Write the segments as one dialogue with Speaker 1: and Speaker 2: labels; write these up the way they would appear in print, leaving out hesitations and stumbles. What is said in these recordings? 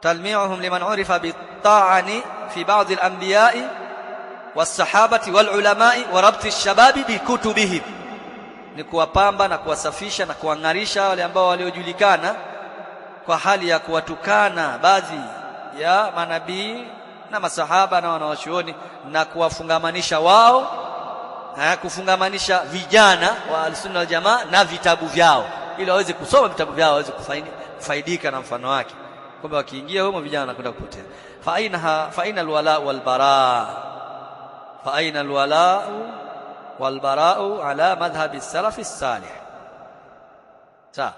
Speaker 1: talmi'uhum liman 'urifa bit-ta'ani fi ba'd al-anbiya'i was-sahabati wal-ulama'i wa rabti ash-shababi bi kutubihim, ni kuwapamba na kuwasafisha na kuangarisha wale ambao waliojulikana kwa hali ya kuwatukana baadhi ya manabii na masahaba na wanawachuoni, na kuwafungamanisha wao, kufungamanisha vijana wa al-sunna wal jamaa na vitabu vyao, ili waweze kusoma vitabu vyao, waweze kufaidika na mfano wake, kwamba wakiingia humo vijana wanakwenda kupotea. Fa aina al-wala wal bara, fa aina al-wala wal bara ala madhhabi as-salaf as-salih. Sawa,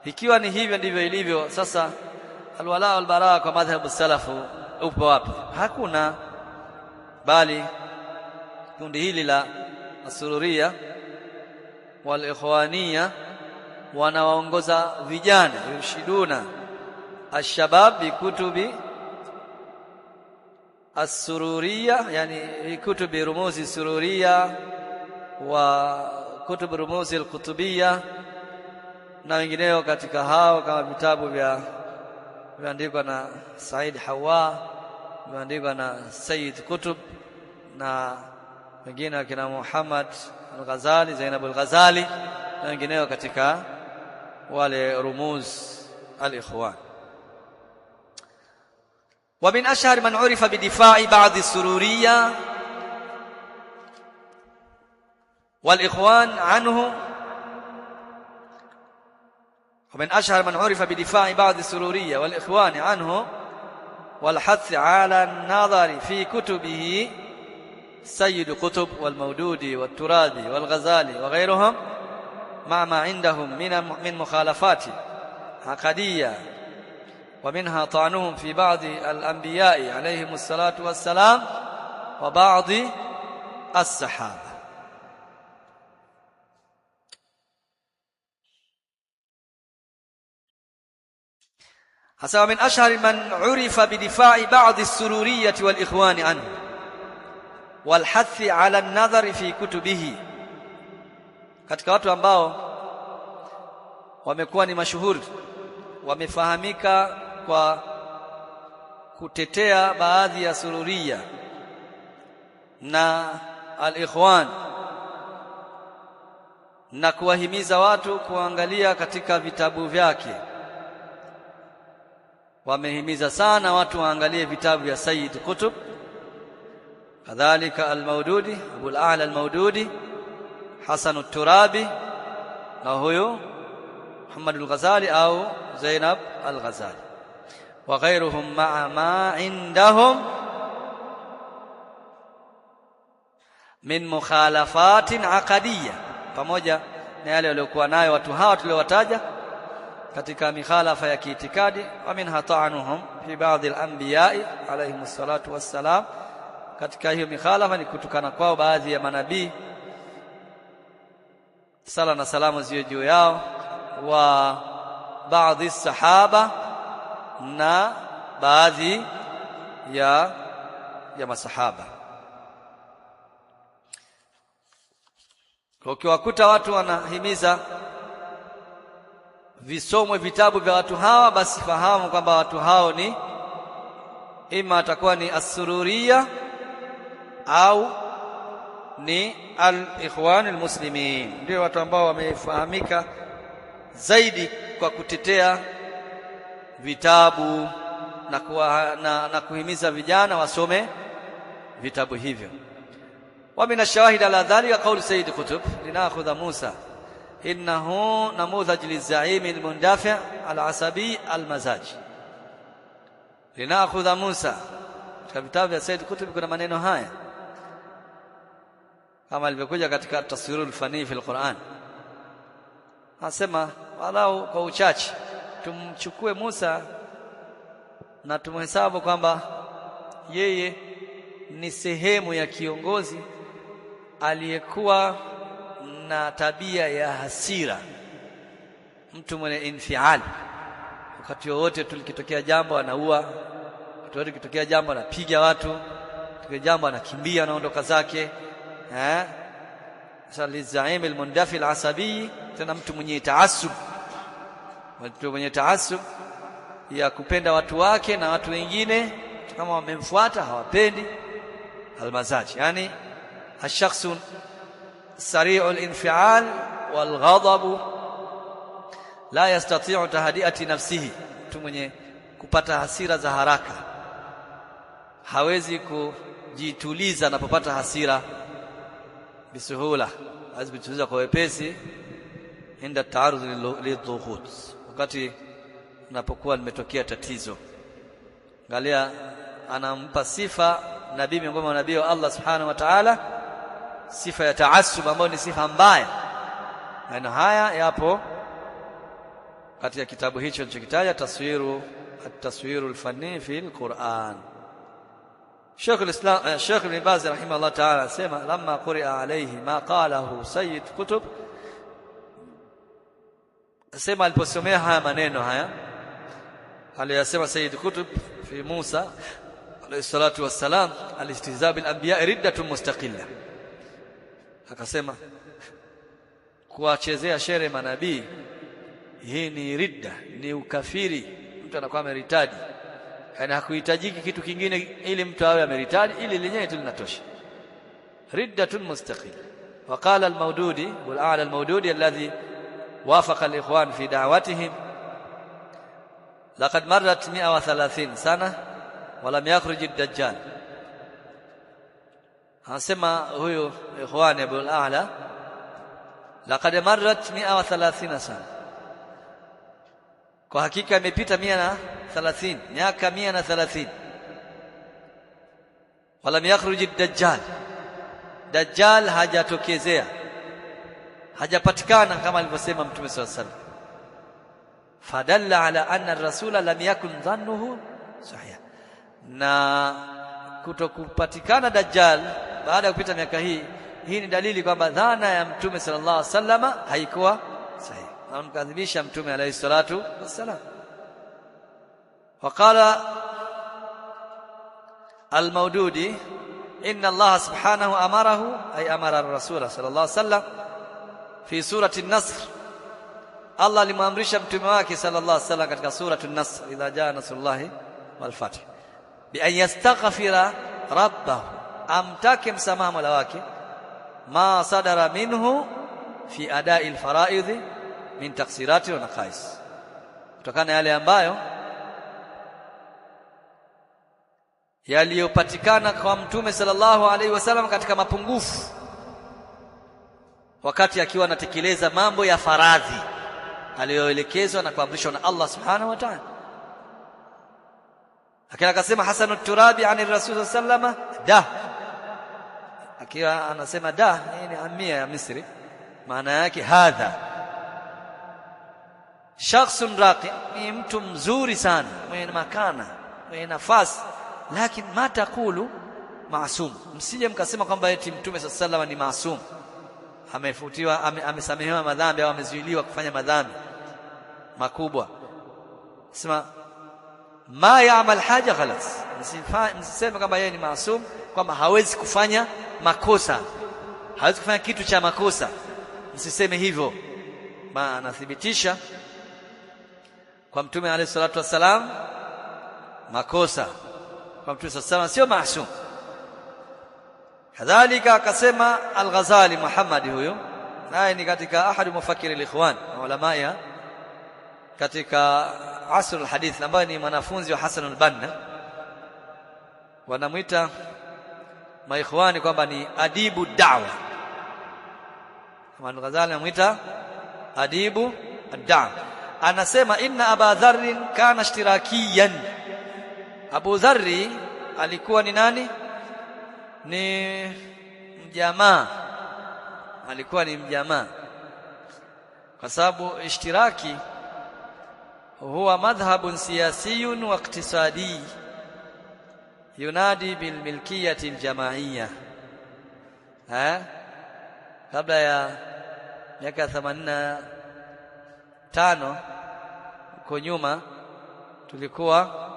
Speaker 1: ikiwa ni hivyo ndivyo ilivyo sasa, al-wala wal bara kwa madhhabu salafu upo wapi? Hakuna, bali kundi hili la as-sururiyya wal ikhwaniyya wanawaongoza vijana, yushiduna ash-shabab bi kutubi as-sururiyya, yani kutubi rumuzi as-sururiyya wa kutubi rumuzi al-qutubiyya na wengineo katika hao, kama vitabu vimeandikwa na Said Hawa, vimeandikwa na Sayyid Qutb na wengine kina Muhammad al-Ghazali, Zainab al-Ghazali na wengineo katika wale rumuz al-ikhwan. Wa min ashhar man urifa bidifa'i ba'd as-sururiyya wal-ikhwan anhu, ومن أشهر من عرف بدفاع بعض السرورية والإخوان عنه والحث على النظر في كتبه سيد قطب والمودودي والترابي والغزالي وغيرهم، مع ما عندهم من مخالفات عقدية، ومنها طعنهم في بعض الأنبياء عليهم الصلاة والسلام وبعض الصحابة. hasa min ashhar man urifa bidifa'i ba'd as-sururiyyah wal ikhwan anhu wal hath 'ala an-nadhar fi kutubihi, katika watu ambao wamekuwa ni mashuhuri, wamefahamika kwa kutetea baadhi ya sururiyya na al-ikhwan na kuwahimiza watu kuangalia katika vitabu vyake. Wamehimiza sana watu waangalie vitabu vya Sayyid Qutb, kadhalika al-Maududi, Abu al-A'la al-Maududi, Hasan al-Turabi na huyo Muhammad al-Ghazali au Zainab al-Ghazali wa ghayruhum, ma'a ma indahum min mukhalafatin aqadiyya, pamoja na yale waliokuwa nayo watu hawa tuliowataja katika mikhalafa ya kiitikadi. Wa minha ta'anuhum fi ba'd al-anbiya'i alayhim as-salatu was-salam, katika hiyo mikhalafa ni kutukana kwao baadhi ya manabii, sala na salamu ziwe juu yao, wa baadhi sahaba na baadhi ya masahaba. Kwa ukiwakuta watu wanahimiza visomwe vitabu vya watu hawa, basi fahamu kwamba watu hao ni ima atakuwa ni as-sururiyya au ni al-ikhwan al-muslimin, ndio watu ambao wamefahamika zaidi kwa kutetea vitabu na kuhimiza vijana wasome vitabu hivyo. Wa min ash-shawahid ala dhalika qawl Sayyid Qutb, linakhudha Musa innahu namudhaj lizaim al-mundafi' al-asabi al-mazaj. Linakhudha Musa, katika vitabu vya Sayyid Qutb kuna maneno haya kama ilivyokuja katika taswirul fani fi al-Qur'an. Anasema walau kwa uchache tumchukue Musa na tumhesabu kwamba yeye ni sehemu ya kiongozi aliyekuwa na tabia ya hasira, mtu mwenye infial. Wakati wote tulikitokea jambo anaua, wakati wote kitokea jambo anapiga watu, kitokea jambo anakimbia anaondoka zake. Sali zaim al-mundafi al-asabi, tena mtu mwenye taasub, mtu mwenye taasub ya kupenda watu wake na watu wengine kama wamemfuata hawapendi. Almazaji yani ash-shakhsu sari'u al-infial wal-ghadab la yastati'u tahdi'ati nafsihi, mtu mwenye kupata hasira za haraka hawezi kujituliza anapopata hasira bisuhula, hawezi kujituliza kwa wepesi inda taarudh lidhughut, wakati unapokuwa limetokea tatizo. Angalia, anampa sifa nabii miongoni mwa nabii wa Allah subhanahu wa ta'ala, sifa ya taassub ambayo ni sifa mbaya. Na haya yapo katika kitabu hicho nilichokitaja, at-taswiru al-fanni fi al-Qur'an. Sheikh al-Islam Sheikh Ibn Baz rahimahullah ta'ala asema lamma quri'a alayhi ma qalahu sayyid kutub, asema aliposomea haya maneno haya aliyasema Sayyid Kutub fi Musa alayhi salatu wassalam, al-istihza bil anbiya riddatun mustaqilla, akasema kuwachezea shere manabii hii ni ridda, ni ukafiri, mtu anakuwa ameritadi. Yani hakuhitajiki kitu kingine ili mtu awe ameritadi, ili lenyewe tu linatosha. Riddatun mustaqilla. وقال المودودي والأعلى المودودي الذي وافق الإخوان في دعوتهم لقد مرت 130 سنة ولم يخرج الدجال. anasema huyu ikhwani Abu al-A'la, laqad marrat 130 sana, kwa hakika imepita 130 miaka 130, walam yakhruj ad-dajjal, dajjal hajatokezea, hajapatikana kama alivyosema Mtume sallallahu alaihi wasallam. Fadalla ala anna ar-rasula lam yakun dhannuhu sahih, na kutokupatikana dajjal baada ya kupita miaka hii ni dalili kwamba dhana ya Mtume sallallahu alaihi wasallam haikuwa sahihi, na mkadhibisha Mtume alayhi salatu wassalam. Waqala al-Mawdudi inna Allah subhanahu amarahu ay amara ar-rasul sallallahu alaihi wasallam fi surati an-Nasr, Allah alimwamrisha mtume wake sallallahu alaihi wasallam katika surati an-Nasr, idha jaa nasrullahi wal fath, bi an yastaghfira rabbahu, amtake msamaha mola wake, ma sadara minhu fi ada'i al-fara'idh min taksirati wa naqais, kutokana yale ambayo yaliyopatikana kwa mtume sallallahu alaihi wasallam katika mapungufu wakati akiwa anatekeleza mambo ya faradhi aliyoelekezwa na kuamrishwa na Allah subhanahu wa ta'ala. Lakini akasema Hasan at-Turabi ani Rasul sallallahu da, akiwa anasema da ni amia ya Misri, maana yake hadha shakhsun raqi, ni mtu mzuri sana mwenye makana mwenye nafasi, lakini matakulu maasum, msije mkasema kwamba eti Mtume sallallahu alaihi wasallam ni maasum, amefutiwa amesamehewa madhambi au amezuiliwa kufanya madhambi makubwa. Sema ma ya'mal haja khalas, msiseme kwamba yeye ni maasum, kwamba hawezi kufanya makosa, hawezi kufanya kitu cha makosa, msiseme hivyo. Ma anathibitisha kwa Mtume alayhi salatu wasalam makosa, kwa Mtume sallallahu alayhi wasallam sio maasum. Kadhalika akasema Al-Ghazali Muhammad, huyo naye ni katika ahadu mufakkir al-ikhwan ulamaya katika asr al-hadith, ambaye ni mwanafunzi wa Hasan al-Banna, wanamuita maikhwani kwamba ni adibu da'wa. Al-Ghazali anamuita adibu ad-da'wa, anasema inna Aba Dharr kana ishtirakiyan, Abu Dharri alikuwa ni nani? Ni mjamaa, alikuwa ni mjamaa, kwa sababu ishtiraki huwa madhhabun siyasiyun wa iqtisadi yunadi bil milkiyati al jamaiyya. Kabla ya miaka 85 huko nyuma tulikuwa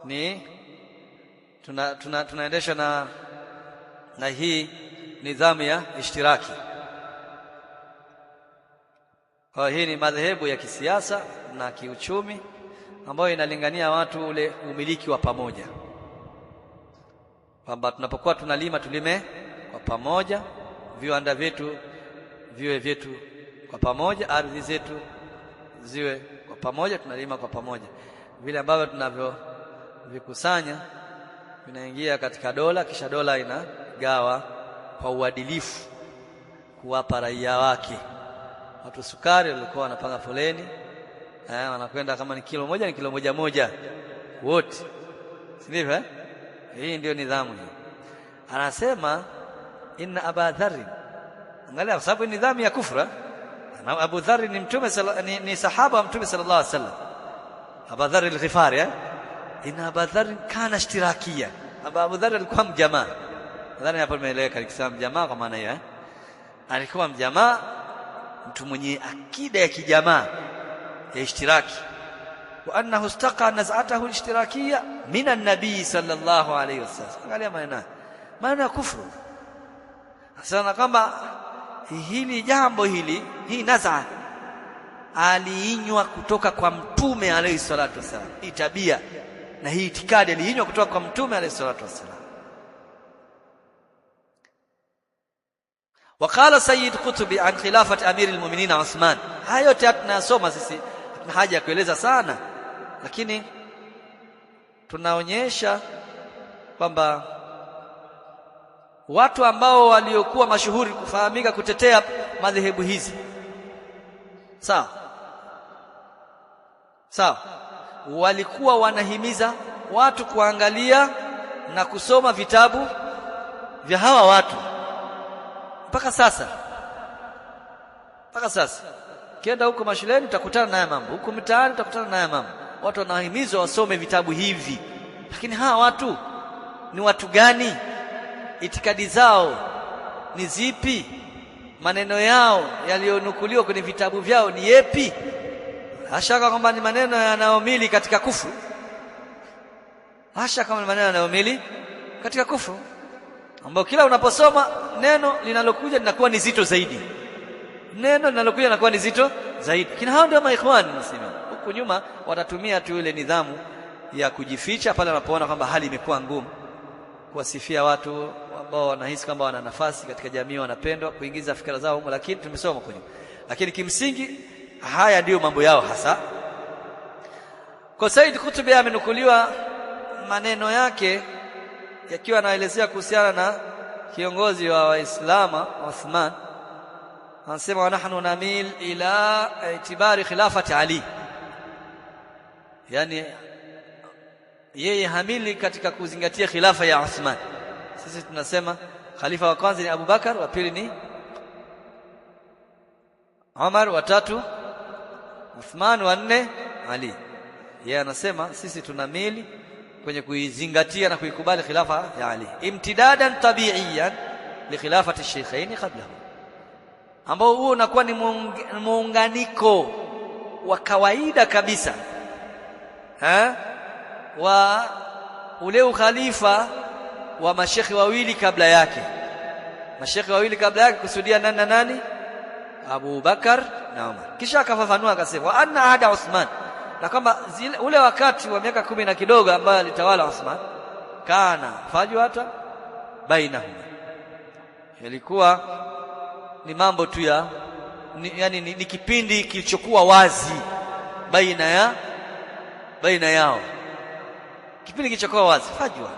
Speaker 1: ni tunaendesha na hii nidhamu ya ishtiraki. Kwa hii ni madhehebu ya kisiasa na kiuchumi ambayo inalingania watu ule umiliki wa pamoja, kwamba tunapokuwa tunalima tulime kwa pamoja, viwanda vyetu viwe vyetu kwa pamoja, ardhi zetu ziwe kwa pamoja, tunalima kwa pamoja. Vile ambavyo tunavyovikusanya vinaingia katika dola, kisha dola inagawa kwa uadilifu kuwapa raia wake. Watu sukari walikuwa wanapanga foleni, wanakwenda kama ni kilo moja ni kilo moja wote, si ndivyo? Hii ndio nidhamu hii. Anasema inna Aba Dharr, angalia kwa sababu nidhamu ya kufra. Na Abu Dharr ni mtume ni sahaba wa mtume sallallahu alaihi wasallam, Abu Dharr al-Ghifari. Inna Abu Dharr kana ishtirakia, Abu Dharr alikuwa mjamaa. Nadhani hapo nimeeleweka nikisema mjamaa kwa maana hiyo. Alikuwa mjamaa, mtu mwenye akida ya kijamaa ya ishtiraki. Wa annahu istaqa naz'atahu al-ishtirakiyya min an-nabii sallallahu alayhi wasallam. Angalia maana ya kufru. Sasa kama hili jambo hii naz'a aliinywa kutoka kwa mtume alayhi salatu wasallam. Hii tabia na hii itikadi aliinywa kutoka kwa mtume alayhi salatu wasallam. وقال سيد قطب عن خلافة أمير المؤمنين عثمان. Hayo yote tunayasoma sisi, tuna haja ya kueleza sana, lakini tunaonyesha kwamba watu ambao waliokuwa mashuhuri kufahamika kutetea madhehebu hizi, sawa, walikuwa wanahimiza watu kuangalia na kusoma vitabu vya hawa watu. Mpaka sasa kienda huko mashuleni utakutana naye mambo, huko mitaani utakutana naye mambo. Watu wanahimizwa wasome vitabu hivi, lakini hawa watu ni watu gani? Itikadi zao ni zipi? Maneno yao yaliyonukuliwa kwenye vitabu vyao ni yepi? Hashaka kwamba ni maneno yanayomili katika kufuru, hashaka kama ni maneno yanayomili katika kufuru, ambao kila unaposoma neno linalokuja linakuwa ni zito zaidi, Lakini hao ndio maikhwani nasema. Huku nyuma watatumia tu ile nidhamu ya kujificha pale wanapoona kwamba hali imekuwa ngumu, kuwasifia watu ambao wanahisi kwamba wana nafasi katika jamii, wanapendwa, kuingiza fikra zao huko. Lakini tumesoma huko nyuma, lakini kimsingi haya ndiyo mambo yao hasa. Kwa Said Qutb amenukuliwa maneno yake yakiwa anaelezea kuhusiana na kiongozi wa Waislamu Uthman. Anasema nahnu namil ila itibari khilafati Ali, yani yeye hamili katika kuzingatia khilafa ya Uthman. Sisi tunasema khalifa wa kwanza ni Abu Bakar, wa pili ni Umar, wa tatu Uthman, wa nne Ali. Yeye anasema sisi tunamili kwenye kuizingatia na kuikubali khilafa ya Ali imtidadan tabi'iyan li khilafati ash-shaykhain qablahu, ambao huo unakuwa ni muunganiko wa kawaida kabisa wa ule ukhalifa wa mashekhi wawili kabla yake. Mashekhi wawili kabla yake kusudia nani na nani? Abu Bakar na Umar. Kisha akafafanua akasema wa anna ahada Uthman, na kwamba ule wakati wa miaka 10 na kidogo ambayo alitawala Uthman, kana fajwata bainahum, ilikuwa ni mambo tu ya ni kipindi kilichokuwa wazi baina yao, kipindi kilichokuwa wazi, fajwa,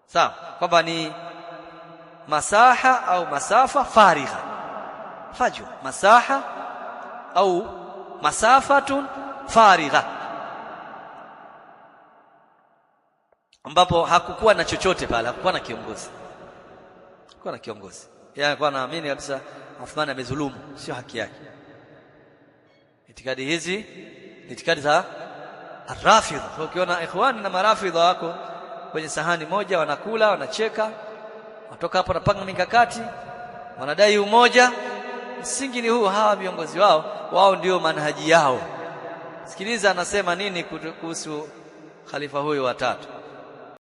Speaker 1: sawa, kwamba ni masaha au masafa farigha. Fajwa masaha au masafatun farigha, ambapo hakukuwa na chochote pale, hakukuwa na kiongozi. Yeye alikuwa anaamini kabisa Uthman amezulumu, sio haki yake. Itikadi hizi ni itikadi za Rafidha. Kwa ukiona ikhwani na marafidha wako kwenye sahani moja, wanakula, wanacheka, watoka hapo wanapanga mikakati, wanadai umoja, msingi ni huu. Hawa viongozi wao ndio manhaji yao. Sikiliza anasema nini kuhusu khalifa huyu wa tatu.